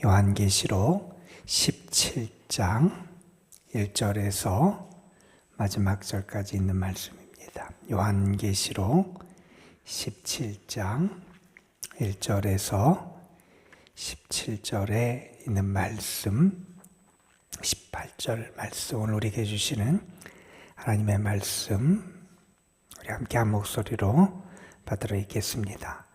요한계시록 17장 1절에서 마지막 절까지 있는 말씀입니다. 요한계시록 17장 1절에서 17절에 있는 말씀, 18절 말씀, 오늘 우리에게 주시는 하나님의 말씀, 우리 함께 한 목소리로 받들어 읽겠습니다.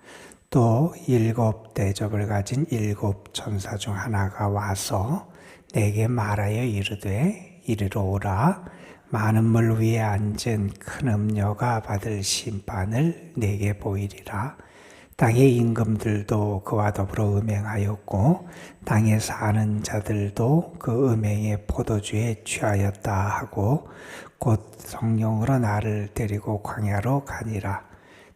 또 7 대접을 가진 7 천사 중 하나가 와서 내게 말하여 이르되 이리로 오라. 많은 물 위에 앉은 큰 음녀가 받을 심판을 내게 보이리라. 땅의 임금들도 그와 더불어 음행하였고 땅에 사는 자들도 그 음행의 포도주에 취하였다 하고 곧 성령으로 나를 데리고 광야로 가니라.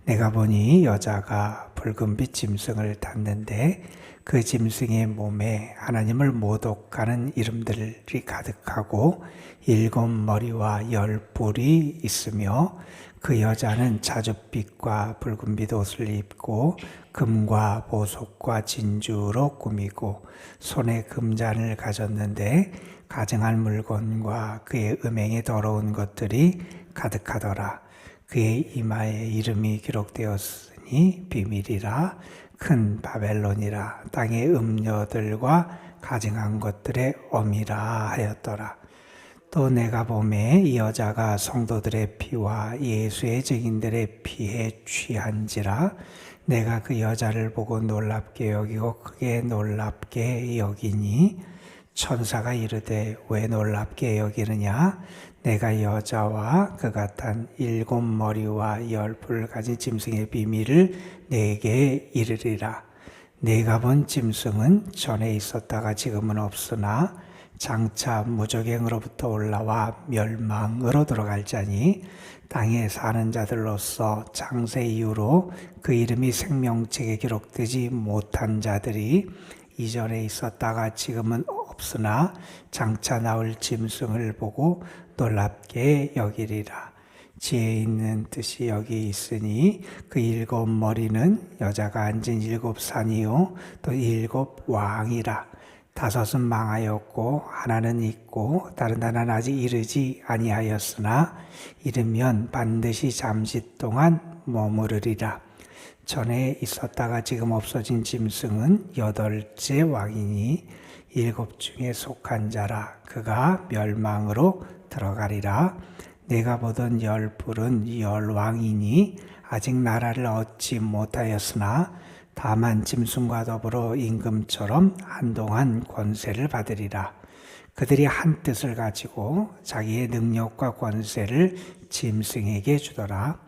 내가 보니 여자가 붉은빛 짐승을 탔는데 그 짐승의 몸에 하나님을 모독하는 이름들이 가득하고 7 머리와 10 뿔이 있으며 그 여자는 자줏빛과 붉은빛 옷을 입고 금과 보석과 진주로 꾸미고 손에 금잔을 가졌는데 가증한 물건과 그의 음행에 더러운 것들이 가득하더라. 그의 이마에 이름이 기록되었으니 비밀이라 큰 바벨론이라 땅의 음녀들과 가증한 것들의 어미라 하였더라. 또 내가 보매 이 여자가 성도들의 피와 예수의 증인들의 피에 취한지라. 내가 그 여자를 보고 놀랍게 여기고 크게 놀랍게 여기니 천사가 이르되 왜 놀랍게 여기느냐? 내가 여자와 그가 탄 7 머리와 10 뿔 가진 짐승의 비밀을 내게 이르리라. 내가 본 짐승은 전에 있었다가 지금은 없으나 장차 무저갱으로부터 올라와 멸망으로 들어갈 자니 땅에 사는 자들로서 창세 이후로 그 이름이 생명책에 기록되지 못한 자들이 이전에 있었다가 지금은 없으나 장차 나올 짐승을 보고 놀랍게 여기리라. 지혜 있는 뜻이 여기 있으니 그 7 머리는 여자가 앉은 7 산이요 또 7 왕이라. 5은 망하였고 하나는 있고 다른 하나는 아직 이르지 아니하였으나 이르면 반드시 잠시 동안 머무르리라. 전에 있었다가 지금 없어진 짐승은 8째 왕이니 7 중에 속한 자라. 그가 멸망으로 들어가리라. 내가 보던 10 뿔은 10 왕이니 아직 나라를 얻지 못하였으나 다만 짐승과 더불어 임금처럼 한동안 권세를 받으리라. 그들이 한 뜻을 가지고 자기의 능력과 권세를 짐승에게 주더라.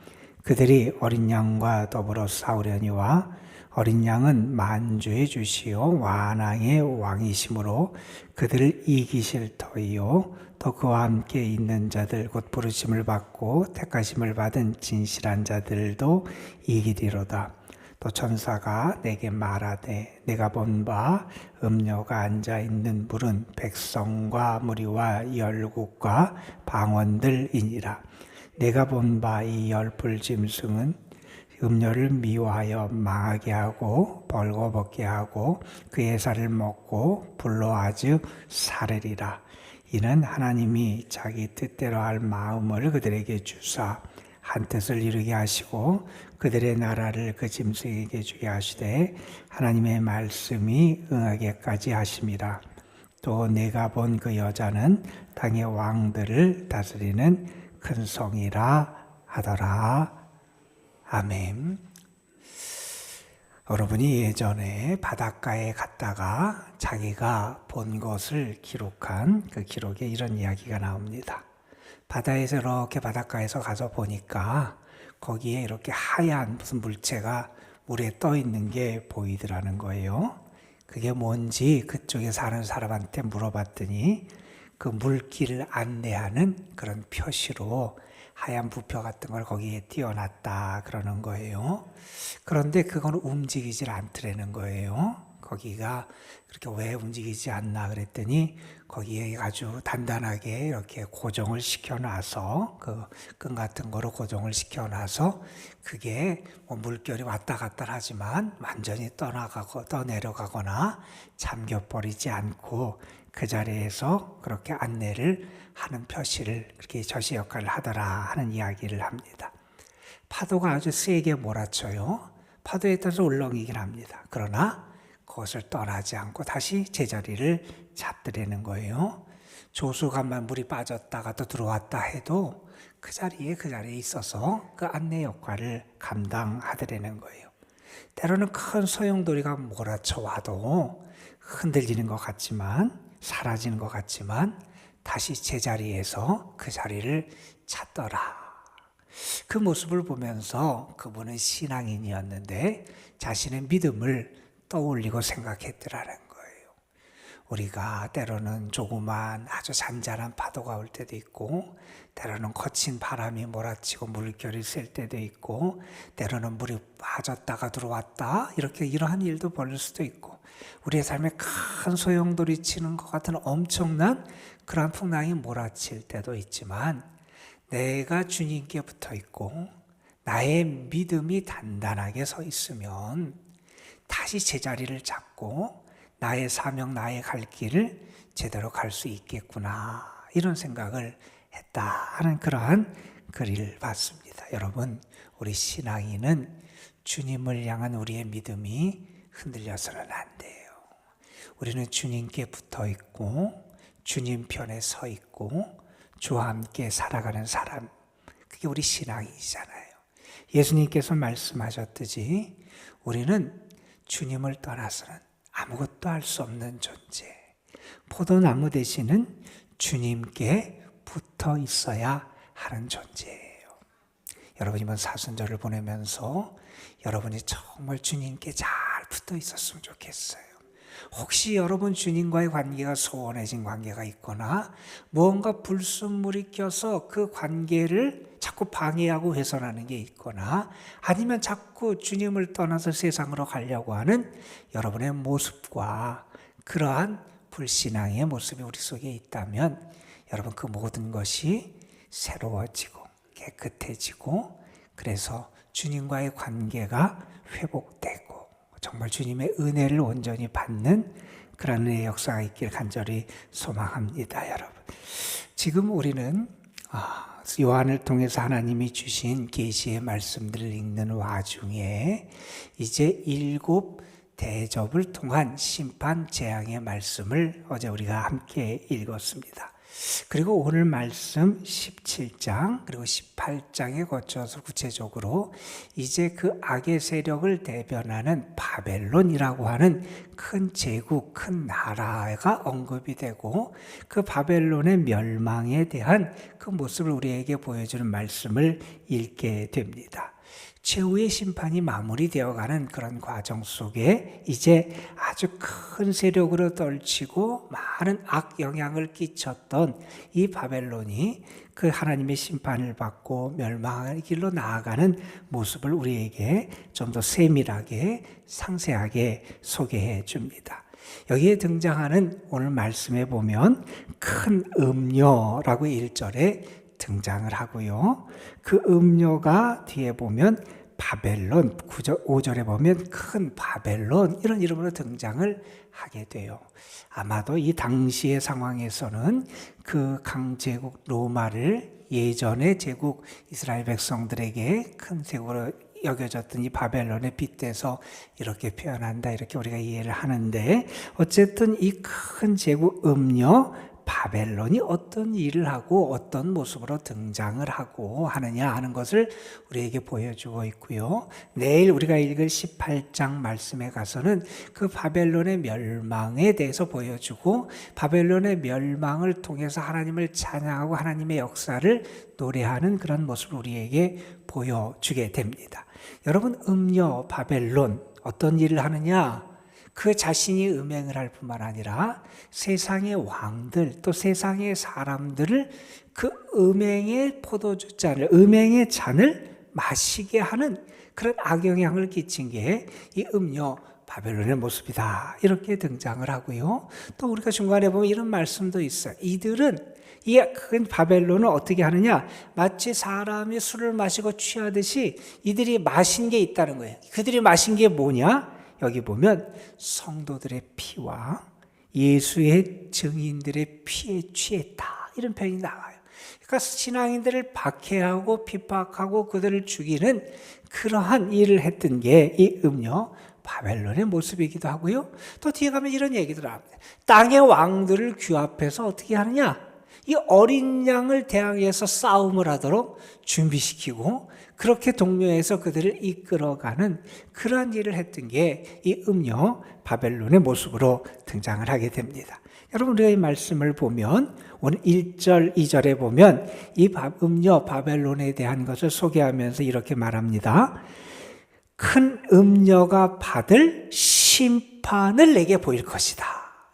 그들이 어린 양과 더불어 싸우려니와 어린 양은 만주의 주시요 완왕의 왕이시므로 그들을 이기실 터이요 또 그와 함께 있는 자들 곧 부르심을 받고 택하심을 받은 진실한 자들도 이기리로다. 또 천사가 내게 말하되 내가 본 바 음녀가 앉아있는 물은 백성과 무리와 열국과 방언들이니라. 내가 본 바 이 10 짐승은 음녀를 미워하여 망하게 하고 벌거벗게 하고 그의 살을 먹고 불로 아주 사르리라. 이는 하나님이 자기 뜻대로 할 마음을 그들에게 주사 한 뜻을 이루게 하시고 그들의 나라를 그 짐승에게 주게 하시되 하나님의 말씀이 응하게까지 하심이라. 또 내가 본 그 여자는 땅의 왕들을 다스리는 큰 성이라 하더라. 아멘. 여러분이 예전에 바닷가에 갔다가 자기가 본 것을 기록한 그 기록에 이런 이야기가 나옵니다. 바다에서 이렇게 바닷가에서 가서 보니까 거기에 이렇게 하얀 무슨 물체가 물에 떠 있는 게 보이더라는 거예요. 그게 뭔지 그쪽에 사는 사람한테 물어봤더니 그 물길을 안내하는 그런 표시로 하얀 부표 같은 걸 거기에 띄워놨다 그러는 거예요. 그런데 그건 움직이질 않더라는 거예요. 거기가 그렇게 왜 움직이지 않나 그랬더니 거기에 아주 단단하게 이렇게 고정을 시켜놔서 그 끈 같은 거로 고정을 시켜놔서 그게 뭐 물결이 왔다 갔다 하지만 완전히 떠내려가거나 잠겨버리지 않고 그 자리에서 그렇게 안내를 하는 표시를 그렇게 저시 역할을 하더라 하는 이야기를 합니다. 파도가 아주 세게 몰아쳐요. 파도에 따라서 울렁이긴 합니다. 그러나 그것을 떠나지 않고 다시 제자리를 잡으려는 거예요. 조수간만 물이 빠졌다가 또 들어왔다 해도 그 자리에 있어서 그 안내 역할을 감당하더라는 거예요. 때로는 큰 소용돌이가 몰아쳐 와도 흔들리는 것 같지만 사라지는 것 같지만 다시 제자리에서 그 자리를 찾더라. 그 모습을 보면서 그분은 신앙인이었는데 자신의 믿음을 떠올리고 생각했더라는 거예요. 우리가 때로는 조그만 아주 잔잔한 파도가 올 때도 있고 때로는 거친 바람이 몰아치고 물결이 셀 때도 있고 때로는 물이 빠졌다가 들어왔다 이러한 일도 벌일 수도 있고 우리의 삶에 큰 소용돌이 치는 것 같은 엄청난 그러한 풍랑이 몰아칠 때도 있지만 내가 주님께 붙어 있고 나의 믿음이 단단하게 서 있으면 다시 제자리를 잡고 나의 사명, 나의 갈 길을 제대로 갈 수 있겠구나 이런 생각을 했다 하는 그러한 글을 봤습니다. 여러분, 우리 신앙인은 주님을 향한 우리의 믿음이 흔들려서는 안 돼요. 우리는 주님께 붙어 있고 주님 편에 서 있고 주와 함께 살아가는 사람, 그게 우리 신앙이잖아요. 예수님께서 말씀하셨듯이 우리는 주님을 떠나서는 아무것도 할 수 없는 존재, 포도나무 대신은 주님께 붙어 있어야 하는 존재예요. 여러분 이번 사순절을 보내면서 여러분이 정말 주님께 잘 붙어 있었으면 좋겠어요. 혹시 여러분 주님과의 관계가 소원해진 관계가 있거나 무언가 불순물이 껴서 그 관계를 자꾸 방해하고 훼손하는 게 있거나 아니면 자꾸 주님을 떠나서 세상으로 가려고 하는 여러분의 모습과 그러한 불신앙의 모습이 우리 속에 있다면 여러분 그 모든 것이 새로워지고 깨끗해지고 그래서 주님과의 관계가 회복되고 정말 주님의 은혜를 온전히 받는 그런 은혜의 역사가 있길 간절히 소망합니다. 여러분, 지금 우리는 요한을 통해서 하나님이 주신 계시의 말씀들을 읽는 와중에 이제 7 대접을 통한 심판 재앙의 말씀을 어제 우리가 함께 읽었습니다. 그리고 오늘 말씀 17장 그리고 18장에 거쳐서 구체적으로 이제 그 악의 세력을 대변하는 바벨론이라고 하는 큰 제국, 큰 나라가 언급이 되고 그 바벨론의 멸망에 대한 그 모습을 우리에게 보여주는 말씀을 읽게 됩니다. 최후의 심판이 마무리되어가는 그런 과정 속에 이제 아주 큰 세력으로 떨치고 많은 악영향을 끼쳤던 이 바벨론이 그 하나님의 심판을 받고 멸망의 길로 나아가는 모습을 우리에게 좀 더 세밀하게 상세하게 소개해 줍니다. 여기에 등장하는 오늘 말씀에 보면 큰 음료라고 1절에 등장을 하고요. 그 음료가 뒤에 보면 바벨론, 5절에 보면 큰 바벨론 이런 이름으로 등장을 하게 돼요. 아마도 이 당시의 상황에서는 그 강제국 로마를 예전의 제국 이스라엘 백성들에게 큰 세국으로 여겨졌던 이 바벨론에 빗대서 이렇게 표현한다 이렇게 우리가 이해를 하는데 어쨌든 이 큰 제국 음료 바벨론이 어떤 일을 하고 어떤 모습으로 등장을 하고 하느냐 하는 것을 우리에게 보여주고 있고요. 내일 우리가 읽을 18장 말씀에 가서는 그 바벨론의 멸망에 대해서 보여주고 바벨론의 멸망을 통해서 하나님을 찬양하고 하나님의 역사를 노래하는 그런 모습을 우리에게 보여주게 됩니다. 여러분, 음녀 바벨론 어떤 일을 하느냐? 그 자신이 음행을 할 뿐만 아니라 세상의 왕들 또 세상의 사람들을 그 음행의 포도주잔을 음행의 잔을 마시게 하는 그런 악영향을 끼친 게 이 음료 바벨론의 모습이다. 이렇게 등장을 하고요. 또 우리가 중간에 보면 이런 말씀도 있어요. 이들은 이 바벨론은 어떻게 하느냐? 마치 사람이 술을 마시고 취하듯이 이들이 마신 게 있다는 거예요. 그들이 마신 게 뭐냐? 여기 보면 성도들의 피와 예수의 증인들의 피에 취했다. 이런 표현이 나와요. 그러니까 신앙인들을 박해하고 핍박하고 그들을 죽이는 그러한 일을 했던 게 이 음녀 바벨론의 모습이기도 하고요. 또 뒤에 가면 이런 얘기도 나옵니다. 땅의 왕들을 규합해서 어떻게 하느냐? 이 어린 양을 대항해서 싸움을 하도록 준비시키고 그렇게 동료해서 그들을 이끌어가는 그러한 일을 했던 게 이 음녀 바벨론의 모습으로 등장을 하게 됩니다. 여러분 우리가 이 말씀을 보면 오늘 1절, 2절에 보면 이 음녀 바벨론에 대한 것을 소개하면서 이렇게 말합니다. 큰 음녀가 받을 심판을 내게 보일 것이다.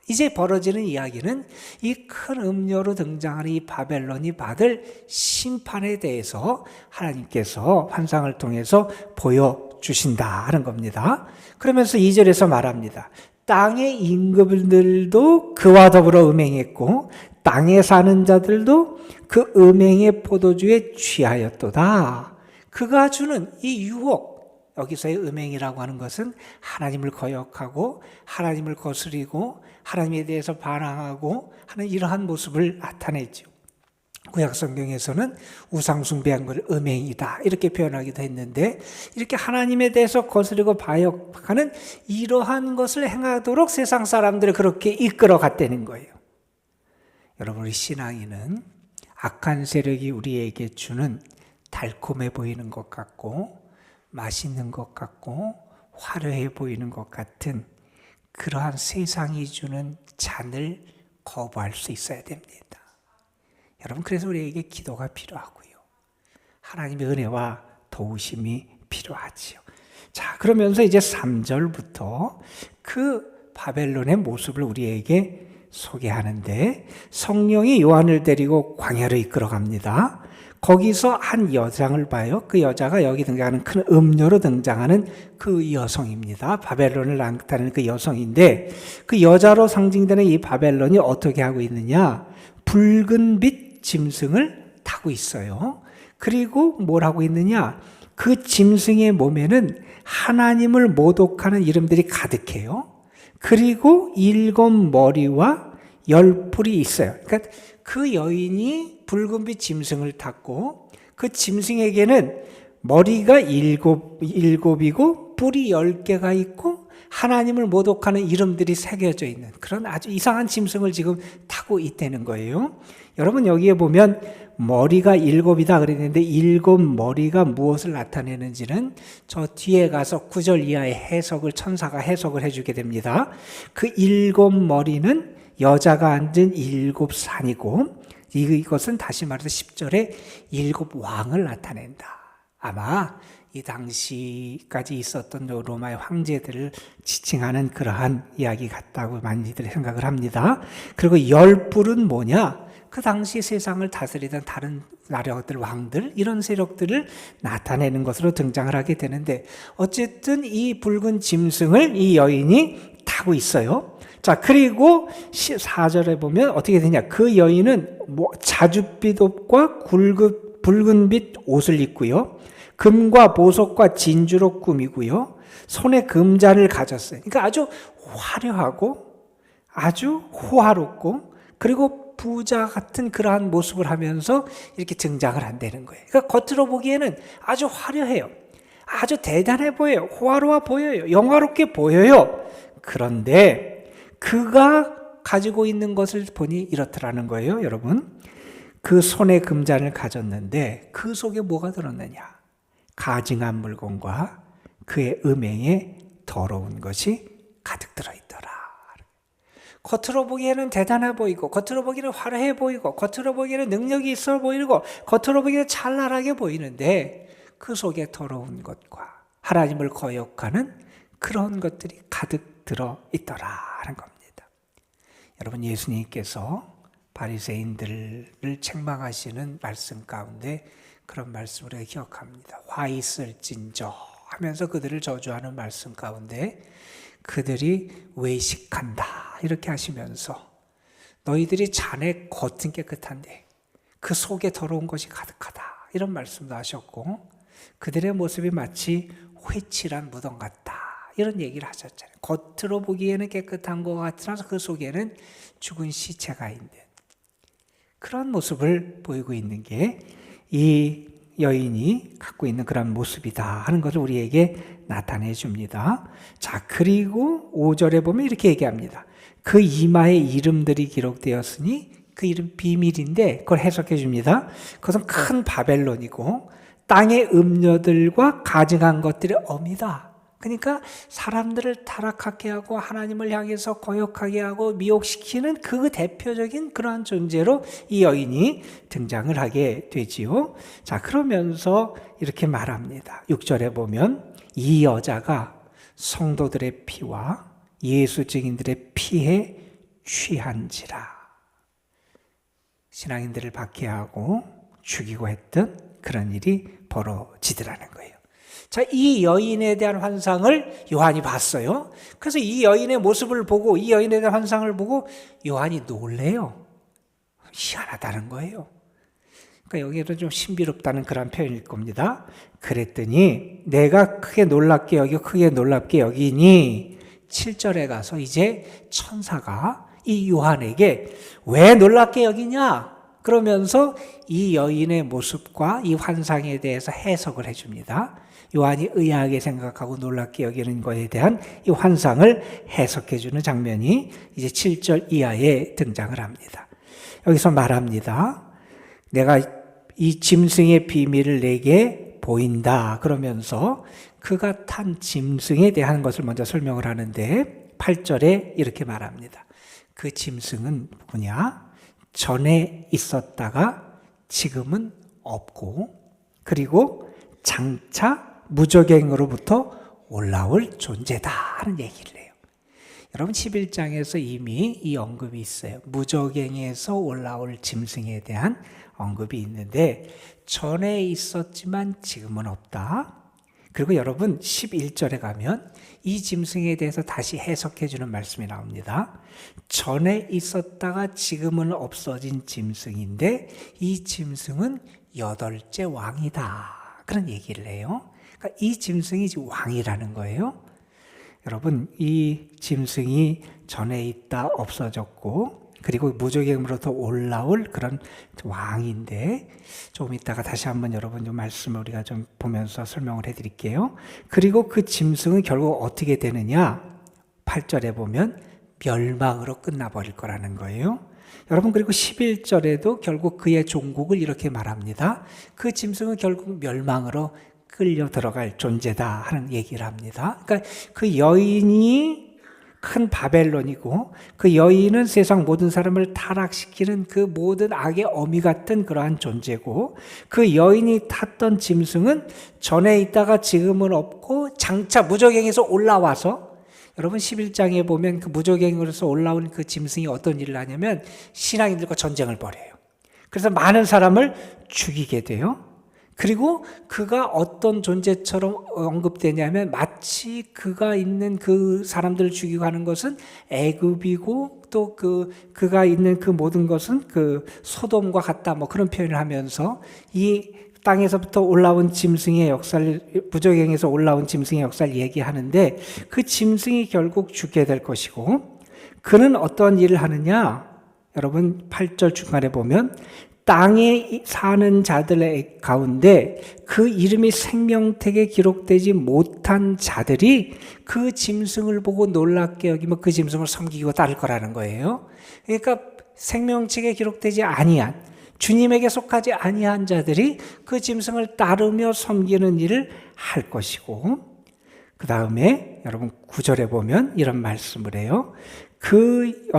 이제 벌어지는 이야기는 이 큰 음녀로 등장하는 이 바벨론이 받을 심판에 대해서 하나님께서 환상을 통해서 보여주신다는 겁니다. 그러면서 2절에서 말합니다. 땅의 임금들도 그와 더불어 음행했고 땅에 사는 자들도 그 음행의 포도주에 취하였도다. 그가 주는 이 유혹, 여기서의 음행이라고 하는 것은 하나님을 거역하고 하나님을 거스리고 하나님에 대해서 반항하고 하는 이러한 모습을 나타내죠. 구약 성경에서는 우상 숭배한 것을 음행이다 이렇게 표현하기도 했는데 이렇게 하나님에 대해서 거스리고 반역하는 이러한 것을 행하도록 세상 사람들을 그렇게 이끌어 갔다는 거예요. 여러분 우리 신앙인은 악한 세력이 우리에게 주는 달콤해 보이는 것 같고 맛있는 것 같고 화려해 보이는 것 같은 그러한 세상이 주는 잔을 거부할 수 있어야 됩니다. 여러분 그래서 우리에게 기도가 필요하고요. 하나님의 은혜와 도우심이 필요하지요. 자, 그러면서 이제 3절부터 그 바벨론의 모습을 우리에게 소개하는데 성령이 요한을 데리고 광야로 이끌어 갑니다. 거기서 한 여장을 봐요. 그 여자가 여기 등장하는 큰 음녀로 등장하는 그 여성입니다. 바벨론을 나타내는 그 여성인데 그 여자로 상징되는 이 바벨론이 어떻게 하고 있느냐? 붉은빛 짐승을 타고 있어요. 그리고 뭘 하고 있느냐? 그 짐승의 몸에는 하나님을 모독하는 이름들이 가득해요. 그리고 7 머리와 10뿔이 있어요. 그러니까 그 여인이 붉은빛 짐승을 탔고 그 짐승에게는 머리가 7이고 뿔이 10개가 있고 하나님을 모독하는 이름들이 새겨져 있는 그런 아주 이상한 짐승을 지금 타고 있다는 거예요. 여러분 여기에 보면 머리가 7이다 그랬는데 7 머리가 무엇을 나타내는지는 저 뒤에 가서 9절 이하의 해석을 천사가 해석을 해주게 됩니다. 그 7 머리는 여자가 앉은 7 산이고 이것은 다시 말해서 10절에 7 왕을 나타낸다. 아마 이 당시까지 있었던 로마의 황제들을 지칭하는 그러한 이야기 같다고 많이들 생각을 합니다. 그리고 10뿔은 뭐냐? 그 당시 세상을 다스리던 다른 나라들, 왕들 이런 세력들을 나타내는 것으로 등장을 하게 되는데 어쨌든 이 붉은 짐승을 이 여인이 타고 있어요. 자, 그리고 4절에 보면 어떻게 되냐? 그 여인은 자줏빛 옷과 붉은빛 옷을 입고요. 금과 보석과 진주로 꾸미고요. 손에 금잔을 가졌어요. 그러니까 아주 화려하고 아주 호화롭고 그리고 부자 같은 그러한 모습을 하면서 이렇게 등장을 한다는 거예요. 그러니까 겉으로 보기에는 아주 화려해요. 아주 대단해 보여요. 호화로워 보여요. 영화롭게 보여요. 그런데 그가 가지고 있는 것을 보니 이렇더라는 거예요, 여러분. 그 손에 금잔을 가졌는데 그 속에 뭐가 들었느냐? 가증한 물건과 그의 음행에 더러운 것이 가득 들어있더라. 겉으로 보기에는 대단해 보이고 겉으로 보기에는 화려해 보이고 겉으로 보기에는 능력이 있어 보이고 겉으로 보기에는 찬란하게 보이는데 그 속에 더러운 것과 하나님을 거역하는 그런 것들이 가득 들어있더라는 겁니다. 여러분 예수님께서 바리새인들을 책망하시는 말씀 가운데 그런 말씀을 우리가 기억합니다. 화 있을진저 하면서 그들을 저주하는 말씀 가운데 그들이 외식한다 이렇게 하시면서 너희들이 자네 겉은 깨끗한데 그 속에 더러운 것이 가득하다 이런 말씀도 하셨고, 그들의 모습이 마치 회칠한 무덤 같다 이런 얘기를 하셨잖아요. 겉으로 보기에는 깨끗한 것 같으나 그 속에는 죽은 시체가 있는 그런 모습을 보이고 있는 게 이 여인이 갖고 있는 그런 모습이다 하는 것을 우리에게 나타내 줍니다. 자, 그리고 5절에 보면 이렇게 얘기합니다. 그 이마에 이름들이 기록되었으니, 그 이름 비밀인데 그걸 해석해 줍니다. 그것은 큰 바벨론이고 땅의 음녀들과 가증한 것들의 어미다. 그러니까 사람들을 타락하게 하고 하나님을 향해서 거역하게 하고 미혹시키는 그 대표적인 그러한 존재로 이 여인이 등장을 하게 되지요. 자, 그러면서 이렇게 말합니다. 6절에 보면 이 여자가 성도들의 피와 예수 증인들의 피에 취한지라. 신앙인들을 박해하고 죽이고 했던 그런 일이 벌어지더라는 거예요. 자, 이 여인에 대한 환상을 요한이 봤어요. 그래서 이 여인의 모습을 보고, 이 여인에 대한 환상을 보고 요한이 놀래요. 희한하다는 거예요. 그러니까 여기에도 좀 신비롭다는 그런 표현일 겁니다. 그랬더니 내가 크게 놀랍게 여기니 7절에 가서 이제 천사가 이 요한에게 왜 놀랍게 여기냐? 그러면서 이 여인의 모습과 이 환상에 대해서 해석을 해줍니다. 요한이 의아하게 생각하고 놀랍게 여기는 것에 대한 이 환상을 해석해주는 장면이 이제 7절 이하에 등장을 합니다. 여기서 말합니다. 내가 이 짐승의 비밀을 내게 보인다. 그러면서 그가 탄 짐승에 대한 것을 먼저 설명을 하는데 8절에 이렇게 말합니다. 그 짐승은 뭐냐? 전에 있었다가 지금은 없고, 그리고 장차 무저갱으로부터 올라올 존재다 하는 얘기를 해요. 여러분 11장에서 이미 이 언급이 있어요. 무저갱에서 올라올 짐승에 대한 언급이 있는데 전에 있었지만 지금은 없다. 그리고 여러분 11절에 가면 이 짐승에 대해서 다시 해석해 주는 말씀이 나옵니다. 전에 있었다가 지금은 없어진 짐승인데 이 짐승은 8째 왕이다. 그런 얘기를 해요. 그러니까 이 짐승이 지금 왕이라는 거예요. 여러분 이 짐승이 전에 있다 없어졌고 그리고 무저갱으로부터 올라올 그런 왕인데, 조금 이따가 다시 한번 여러분 좀 말씀을 우리가 좀 보면서 설명을 해드릴게요. 그리고 그 짐승은 결국 어떻게 되느냐? 8절에 보면 멸망으로 끝나버릴 거라는 거예요. 여러분 그리고 11절에도 결국 그의 종국을 이렇게 말합니다. 그 짐승은 결국 멸망으로 끌려 들어갈 존재다 하는 얘기를 합니다. 그러니까 그 여인이 큰 바벨론이고 그 여인은 세상 모든 사람을 타락시키는 그 모든 악의 어미 같은 그러한 존재고, 그 여인이 탔던 짐승은 전에 있다가 지금은 없고 장차 무저갱에서 올라와서, 여러분 11장에 보면 그 무저갱으로서 올라온 그 짐승이 어떤 일을 하냐면 신앙인들과 전쟁을 벌여요. 그래서 많은 사람을 죽이게 돼요. 그리고 그가 어떤 존재처럼 언급되냐면 마치 그가 있는 그 사람들을 죽이고 하는 것은 애굽이고 또 그가 있는 그 모든 것은 그 소돔과 같다, 뭐 그런 표현을 하면서 이 땅에서부터 올라온 짐승의 역사를, 무저갱에서 올라온 짐승의 역사를 얘기하는데, 그 짐승이 결국 죽게 될 것이고, 그는 어떤 일을 하느냐? 여러분 8절 중간에 보면 땅에 사는 자들 가운데 그 이름이 생명책에 기록되지 못한 자들이 그 짐승을 보고 놀랍게 여기면 그 짐승을 섬기고 따를 거라는 거예요. 그러니까 생명책에 기록되지 아니한, 주님에게 속하지 아니한 자들이 그 짐승을 따르며 섬기는 일을 할 것이고, 그 다음에 여러분 9절에 보면 이런 말씀을 해요. 그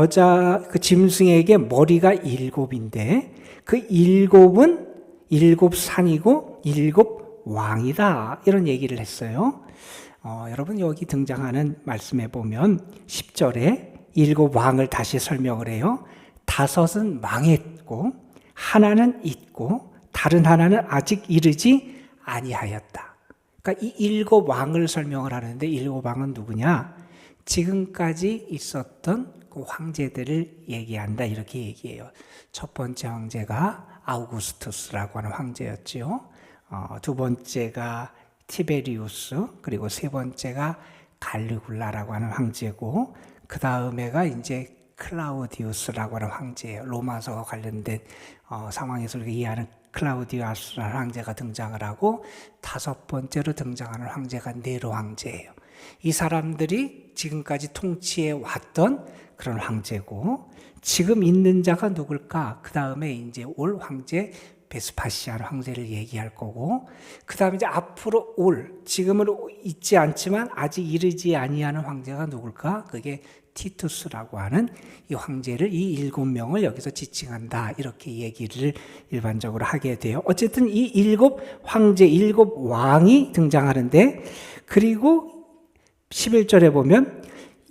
짐승에게 머리가 7인데 그 7은 7산이고 7 왕이다, 이런 얘기를 했어요. 여러분 여기 등장하는 말씀에 보면 10절에 7 왕을 다시 설명을 해요. 5은 망했고 하나는 있고 다른 하나는 아직 이르지 아니하였다. 그러니까 이 7 왕을 설명을 하는데 7 왕은 누구냐? 지금까지 있었던 그 황제들을 얘기한다 이렇게 얘기해요. 첫 번째 황제가 아우구스투스라고 하는 황제였지요. 두 번째가 티베리우스, 그리고 세 번째가 갈리굴라라고 하는 황제고, 그 다음에가 이제 클라우디우스라고 하는 황제예요. 로마서와 관련된 상황에서 우리가 이해하는 클라우디우스라는 황제가 등장을 하고, 다섯 번째로 등장하는 황제가 네로 황제예요. 이 사람들이 지금까지 통치해 왔던 그런 황제고, 지금 있는 자가 누굴까? 그 다음에 이제 올 황제 베스파시안 황제를 얘기할 거고, 그 다음에 이제 앞으로 지금은 있지 않지만 아직 이르지 아니하는 황제가 누굴까? 그게 티투스라고 하는 이 황제를, 이 7명을 여기서 지칭한다 이렇게 얘기를 일반적으로 하게 돼요. 어쨌든 이 7황제, 7왕이 등장하는데, 그리고 11절에 보면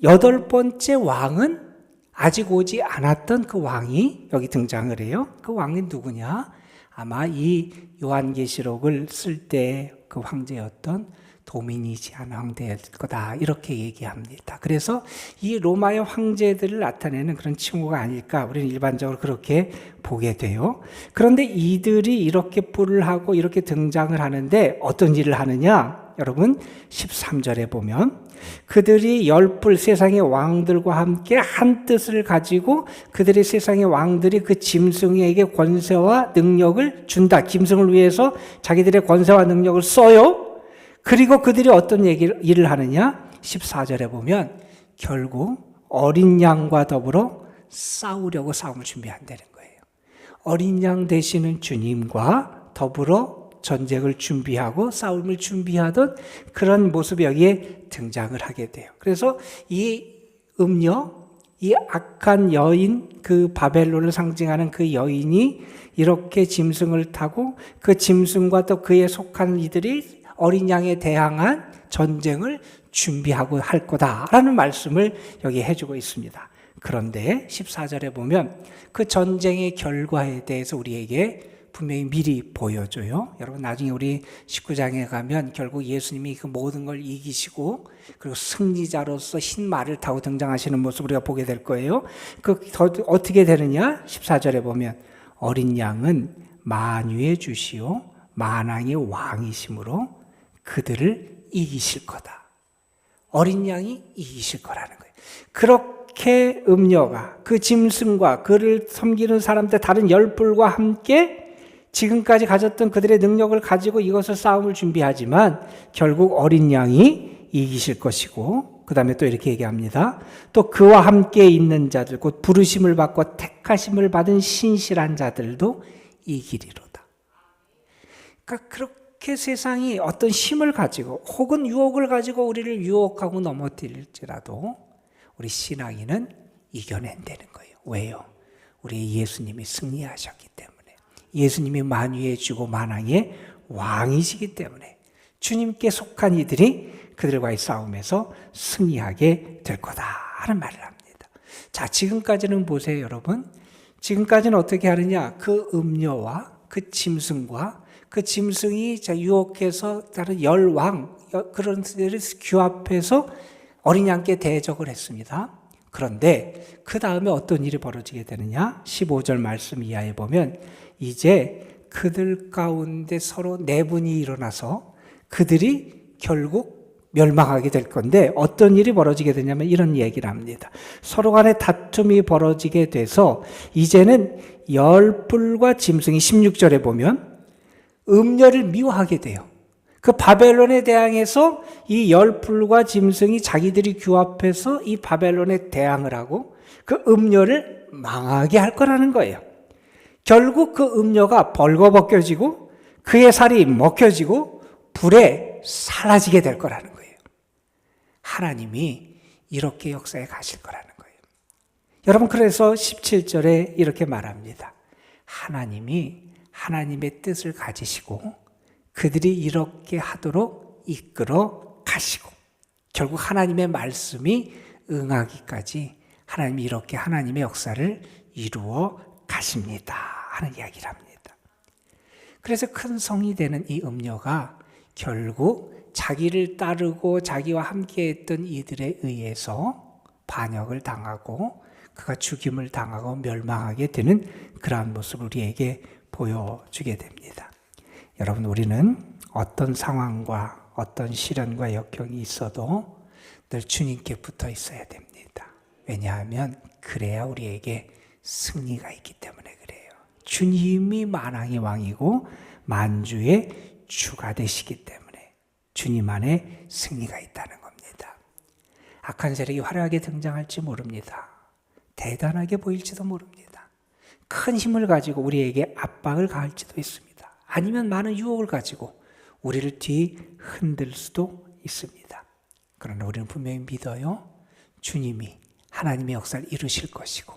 8번째 왕은 아직 오지 않았던 그 왕이 여기 등장을 해요. 그 왕이 누구냐? 아마 이 요한계시록을 쓸 때 그 황제였던 도미니지안 황제일 거다 이렇게 얘기합니다. 그래서 이 로마의 황제들을 나타내는 그런 칭호가 아닐까, 우리는 일반적으로 그렇게 보게 돼요. 그런데 이들이 이렇게 뿔을 하고 이렇게 등장을 하는데 어떤 일을 하느냐? 여러분 13절에 보면 그들이 10뿔 세상의 왕들과 함께 한 뜻을 가지고 그들의 세상의 왕들이 그 짐승에게 권세와 능력을 준다. 짐승을 위해서 자기들의 권세와 능력을 써요. 그리고 그들이 어떤 일을 하느냐? 14절에 보면 결국 어린 양과 더불어 싸우려고 싸움을 준비한다는 거예요. 어린 양 되시는 주님과 더불어 전쟁을 준비하고 싸움을 준비하던 그런 모습이 여기에 등장을 하게 돼요. 그래서 이 음녀, 이 악한 여인, 그 바벨론을 상징하는 그 여인이 이렇게 짐승을 타고 그 짐승과 또 그에 속한 이들이 어린 양에 대항한 전쟁을 준비하고 할 거다라는 말씀을 여기 해주고 있습니다. 그런데 14절에 보면 그 전쟁의 결과에 대해서 우리에게 분명히 미리 보여줘요. 여러분 나중에 우리 19장에 가면 결국 예수님이 그 모든 걸 이기시고 그리고 승리자로서 흰 말을 타고 등장하시는 모습을 우리가 보게 될 거예요. 어떻게 되느냐? 14절에 보면 어린 양은 만유의 주시오 만왕의 왕이심으로 그들을 이기실 거다. 어린 양이 이기실 거라는 거예요. 그렇게 음녀가 그 짐승과 그를 섬기는 사람들 다른 10뿔과 함께 지금까지 가졌던 그들의 능력을 가지고 이것을 싸움을 준비하지만 결국 어린 양이 이기실 것이고, 그 다음에 또 이렇게 얘기합니다. 또 그와 함께 있는 자들, 곧 부르심을 받고 택하심을 받은 신실한 자들도 이기리로다. 그러니까 그렇게 세상이 어떤 힘을 가지고 혹은 유혹을 가지고 우리를 유혹하고 넘어뜨릴지라도 우리 신앙인은 이겨낸다는 거예요. 왜요? 우리 예수님이 승리하셨기 때문에. 예수님이 만유의 주고 만왕의 왕이시기 때문에 주님께 속한 이들이 그들과의 싸움에서 승리하게 될 거다 하는 말을 합니다. 자, 지금까지는 보세요, 여러분. 지금까지는 어떻게 하느냐? 그 음녀와 그 짐승과 그 짐승이 유혹해서 다른 열왕 그런 들을 규합해서 어린 양께 대적을 했습니다. 그런데 그 다음에 어떤 일이 벌어지게 되느냐? 15절 말씀 이하에 보면 이제 그들 가운데 서로 내분이 일어나서 그들이 결국 멸망하게 될 건데 어떤 일이 벌어지게 되냐면 이런 얘기를 합니다. 서로 간에 다툼이 벌어지게 돼서 이제는 10뿔과 짐승이 16절에 보면 음녀를 미워하게 돼요. 그 바벨론에 대항해서 이 10뿔과 짐승이 자기들이 규합해서 이 바벨론에 대항을 하고 그 음녀를 망하게 할 거라는 거예요. 결국 그 음녀가 벌거벗겨지고 그의 살이 먹혀지고 불에 사라지게 될 거라는 거예요. 하나님이 이렇게 역사에 가실 거라는 거예요. 여러분 그래서 17절에 이렇게 말합니다. 하나님이 하나님의 뜻을 가지시고 그들이 이렇게 하도록 이끌어 가시고 결국 하나님의 말씀이 응하기까지 하나님이 이렇게 하나님의 역사를 이루어 가십니다 하는 이야기를 합니다. 그래서 큰 성이 되는 이 음녀가 결국 자기를 따르고 자기와 함께했던 이들에 의해서 반역을 당하고 그가 죽임을 당하고 멸망하게 되는 그러한 모습을 우리에게 보여주게 됩니다. 여러분, 우리는 어떤 상황과 어떤 시련과 역경이 있어도 늘 주님께 붙어 있어야 됩니다. 왜냐하면 그래야 우리에게 승리가 있기 때문에 그래요. 주님이 만왕의 왕이고 만주의 주가 되시기 때문에 주님 안에 승리가 있다는 겁니다. 악한 세력이 화려하게 등장할지 모릅니다. 대단하게 보일지도 모릅니다. 큰 힘을 가지고 우리에게 압박을 가할지도 있습니다. 아니면 많은 유혹을 가지고 우리를 뒤흔들 수도 있습니다. 그러나 우리는 분명히 믿어요. 주님이 하나님의 역사를 이루실 것이고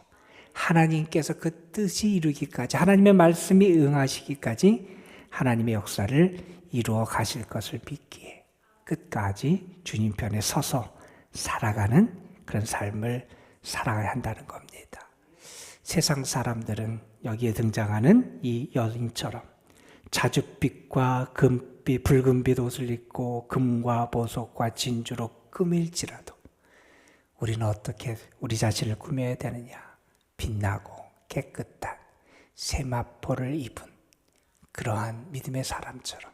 하나님께서 그 뜻이 이루기까지, 하나님의 말씀이 응하시기까지 하나님의 역사를 이루어 가실 것을 믿기에 끝까지 주님 편에 서서 살아가는 그런 삶을 살아가야 한다는 겁니다. 세상 사람들은 여기에 등장하는 이 여인처럼 자줏빛과 금빛, 붉은빛 옷을 입고 금과 보석과 진주로 꾸밀지라도 우리는 어떻게 우리 자신을 꾸며야 되느냐? 빛나고 깨끗한 세마포를 입은 그러한 믿음의 사람처럼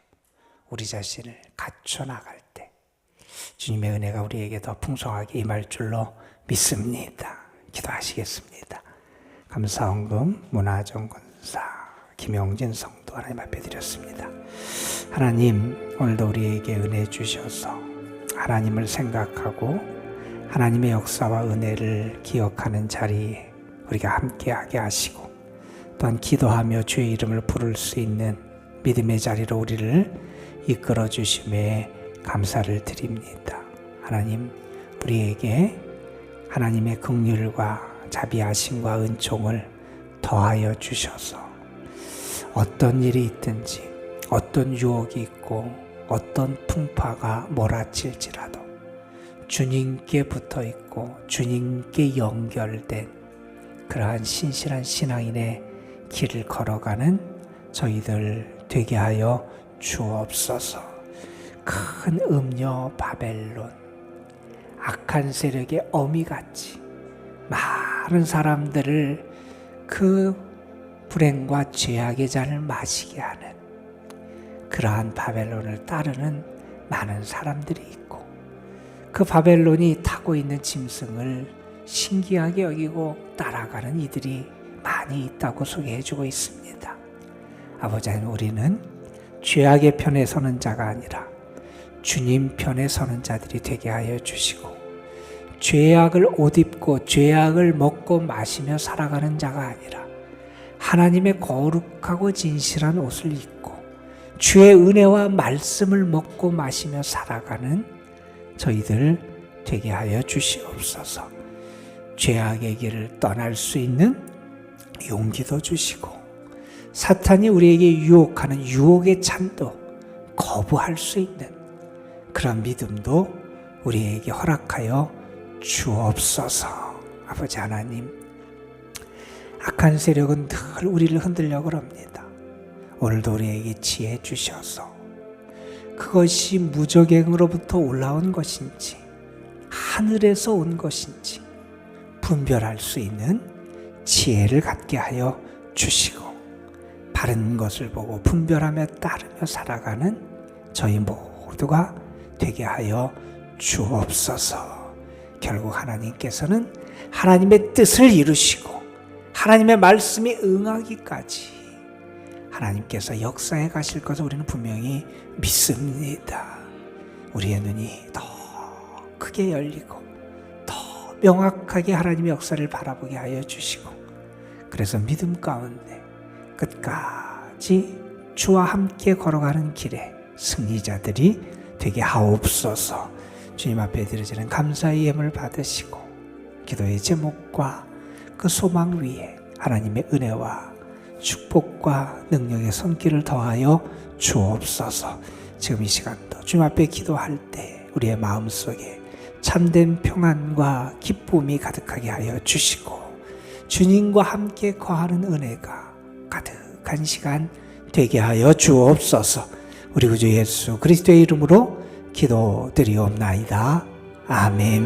우리 자신을 갖춰 나갈 때 주님의 은혜가 우리에게 더 풍성하게 임할 줄로 믿습니다. 기도하시겠습니다. 감사헌금 문화정권사 김용진 성도 하나님 앞에 드렸습니다. 하나님, 오늘도 우리에게 은혜 주셔서 하나님을 생각하고 하나님의 역사와 은혜를 기억하는 자리에 우리가 함께하게 하시고 또한 기도하며 주의 이름을 부를 수 있는 믿음의 자리로 우리를 이끌어 주심에 감사를 드립니다. 하나님, 우리에게 하나님의 긍휼과 자비하심과 은총을 더하여 주셔서 어떤 일이 있든지 어떤 유혹이 있고 어떤 풍파가 몰아칠지라도 주님께 붙어 있고 주님께 연결된 그러한 신실한 신앙인의 길을 걸어가는 저희들 되게 하여 주옵소서. 큰 음녀 바벨론, 악한 세력의 어미같이 많은 사람들을 그 불행과 죄악의 잔을 마시게 하는 그러한 바벨론을 따르는 많은 사람들이 있고 그 바벨론이 타고 있는 짐승을 신기하게 여기고 따라가는 이들이 많이 있다고 소개해주고 있습니다. 아버지 하나님, 우리는 죄악의 편에 서는 자가 아니라 주님 편에 서는 자들이 되게 하여 주시고 죄악을 옷 입고 죄악을 먹고 마시며 살아가는 자가 아니라 하나님의 거룩하고 진실한 옷을 입고 주의 은혜와 말씀을 먹고 마시며 살아가는 저희들 되게 하여 주시옵소서. 죄악의 길을 떠날 수 있는 용기도 주시고 사탄이 우리에게 유혹하는 유혹의 찬도 거부할 수 있는 그런 믿음도 우리에게 허락하여 주옵소서. 아버지 하나님, 악한 세력은 늘 우리를 흔들려고 합니다. 오늘도 우리에게 지혜 주셔서 그것이 무적행으로부터 올라온 것인지 하늘에서 온 것인지 분별할 수 있는 지혜를 갖게 하여 주시고 바른 것을 보고 분별하며 따르며 살아가는 저희 모두가 되게 하여 주옵소서. 결국 하나님께서는 하나님의 뜻을 이루시고 하나님의 말씀이 응하기까지 하나님께서 역사에 가실 것을 우리는 분명히 믿습니다. 우리의 눈이 더 크게 열리고 더 명확하게 하나님의 역사를 바라보게 하여 주시고 그래서 믿음 가운데 끝까지 주와 함께 걸어가는 길에 승리자들이 되게 하옵소서. 주님 앞에 드려지는 감사의 예물을 받으시고 기도의 제목과 그 소망 위에 하나님의 은혜와 축복과 능력의 손길을 더하여 주옵소서. 지금 이 시간도 주님 앞에 기도할 때 우리의 마음속에 참된 평안과 기쁨이 가득하게 하여 주시고 주님과 함께 거하는 은혜가 가득한 시간 되게 하여 주옵소서. 우리 구주 예수 그리스도의 이름으로 기도드리옵나이다. 아멘.